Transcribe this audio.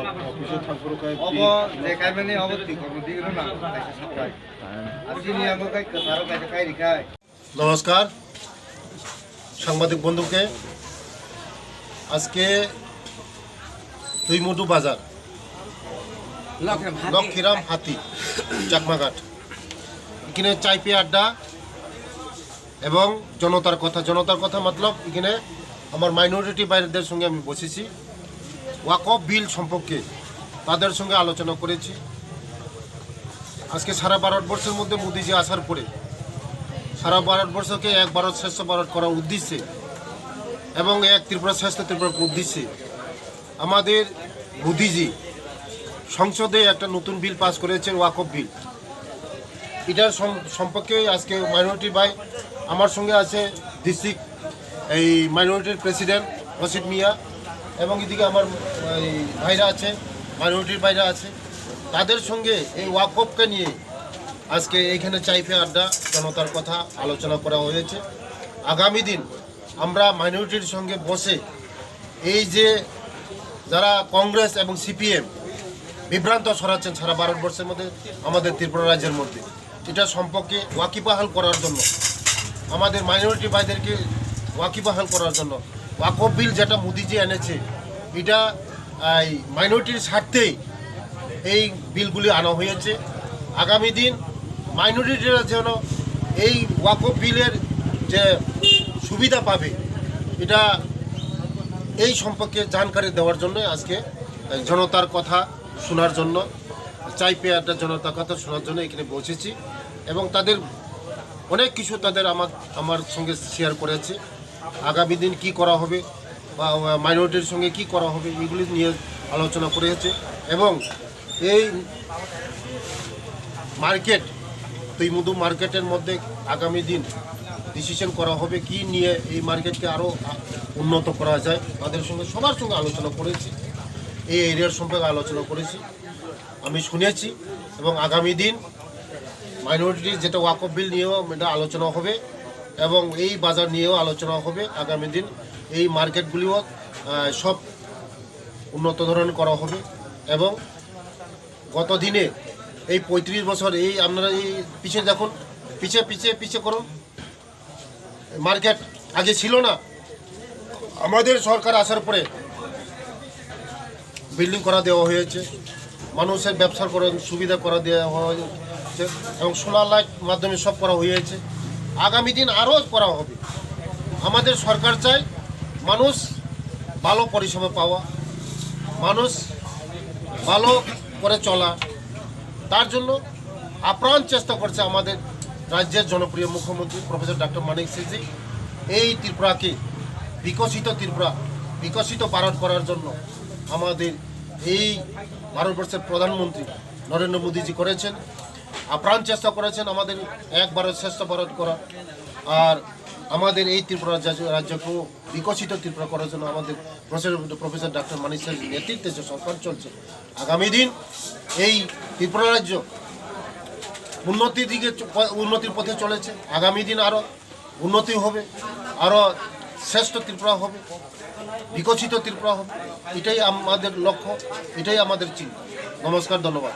অফিসে থাকবো কাই अब जे काय पनि अब ती गर्नु दिनु न पैसा सबै আজি নিয়মো কাই কারো কাছে কাই রিখায় নমস্কার সাংবাদিক বন্ধুকে আজকে দুইমুডু বাজার লক্ষীরাম হাতি চাকমাঘাট এখানে চাই পে আড্ডা এবং জনতার কথা মতলব এখানে আমার মাইনরিটি ভাইদের সঙ্গে আমি বসেছি ওয়াকফ বিল সম্পর্কে তাদের সঙ্গে আলোচনা করেছি। আজকে সারা ভারতবর্ষের মধ্যে মোদিজি আসার পরে সারা ভারতবর্ষকে এক ভারত শ্রেষ্ঠ ভারত করার উদ্দেশ্যে এবং এক ত্রিপুরা শ্রেষ্ঠ ত্রিপুরার উদ্দেশ্যে আমাদের মোদিজি সংসদে একটা নতুন বিল পাস করেছেন ওয়াকফ বিল। এটার সম্পর্কে আজকে মাইনরিটি ভাই আমার সঙ্গে আছে ডিস্ট্রিক্ট এই মাইনরিটির প্রেসিডেন্ট রশিদ মিয়া এবং এদিকে আমার ভাইরা আছে মাইনরিটির ভাইরা আছে, তাদের সঙ্গে এই ওয়াকফকে নিয়ে আজকে এইখানে চাইপে আড্ডা জনতার কথা আলোচনা করা হয়েছে। আগামী দিন আমরা মাইনরিটির সঙ্গে বসে এই যে যারা কংগ্রেস এবং সিপিএম বিভ্রান্ত ছড়াচ্ছেন সারা ভারতবর্ষের মধ্যে আমাদের ত্রিপুরা রাজ্যের মধ্যে, এটা সম্পর্কে ওয়াকিবহাল করার জন্য আমাদের মাইনরিটি ভাইদেরকে ওয়াকিবহাল করার জন্য ওয়াকফ বিল যেটা মোদিজি এনেছে এটা মাইনরিটির স্বার্থেই এই বিলগুলি আনা হয়েছে। আগামী দিন মাইনরিটিরা যেন এই ওয়াকফ বিলের যে সুবিধা পাবে এটা এই সম্পর্কে জানকারি দেওয়ার জন্য আজকে জনতার কথা শোনার জন্য চাইপে আড্ডা জনতার কথা শোনার জন্য এখানে বসেছি এবং তাদের অনেক কিছু তাদের আমার সঙ্গে শেয়ার করেছে। আগামী দিন কি করা হবে বা মাইনরিটির সঙ্গে কি করা হবে এগুলি নিয়ে আলোচনা করেছে এবং এই মার্কেট তুইমুদু মার্কেটের মধ্যে আগামী দিন ডিসিশন করা হবে কি নিয়ে এই মার্কেটকে আরও উন্নত করা যায়, তাদের সঙ্গে সবার সঙ্গে আলোচনা করেছি, এই এরিয়ার সম্পর্কে আলোচনা করেছি, আমি শুনেছি এবং আগামী দিন মাইনরিটি যেটা ওয়াকফ বিল নিয়েও এটা আলোচনা হবে এবং এই বাজার নিয়েও আলোচনা হবে। আগামী দিন এই মার্কেটগুলিও সব উন্নত ধরনের করা হবে এবং গত দিনে এই 35 বছর এই আপনারা এই পিছে দেখুন, পিছে করুন, মার্কেট আগে ছিল না, আমাদের সরকার আসার পরে বিল্ডিং করা দেওয়া হয়েছে, মানুষের ব্যবসা করার সুবিধা করা দেওয়া হয়েছে এবং সোলার লাইট মাধ্যমে সব করা হয়েছে। আগামী দিন আরও করা হবে। আমাদের সরকার চায় মানুষ ভালো পরিষেবা পাওয়া, মানুষ ভালো করে চলা, তার জন্য আপ্রাণ চেষ্টা করছে আমাদের রাজ্যের জনপ্রিয় মুখ্যমন্ত্রী প্রফেসর ডক্টর মানিক সিংজি এই ত্রিপুরাকে বিকশিত ভারত করার জন্য আমাদের এই ভারতবর্ষের প্রধানমন্ত্রী নরেন্দ্র মোদীজি করেছেন, আপ্রাণ চেষ্টা করেছেন আমাদের এক ভারত শ্রেষ্ঠ ভারত করা আর আমাদের এই ত্রিপুরা রাজ্যকেও বিকশিত ত্রিপুরা করার জন্য আমাদের প্রফেসর ডক্টর মানিক সিংজির নেতৃত্বে যে সরকার চলছে, আগামী দিন এই ত্রিপুরা রাজ্য উন্নতির পথে চলেছে। আগামী দিন আরও উন্নতি হবে, আরও শ্রেষ্ঠ ত্রিপুরা হবে, বিকশিত ত্রিপুরা হবে, এটাই আমাদের লক্ষ্য, এটাই আমাদের চিন্তা। নমস্কার, ধন্যবাদ।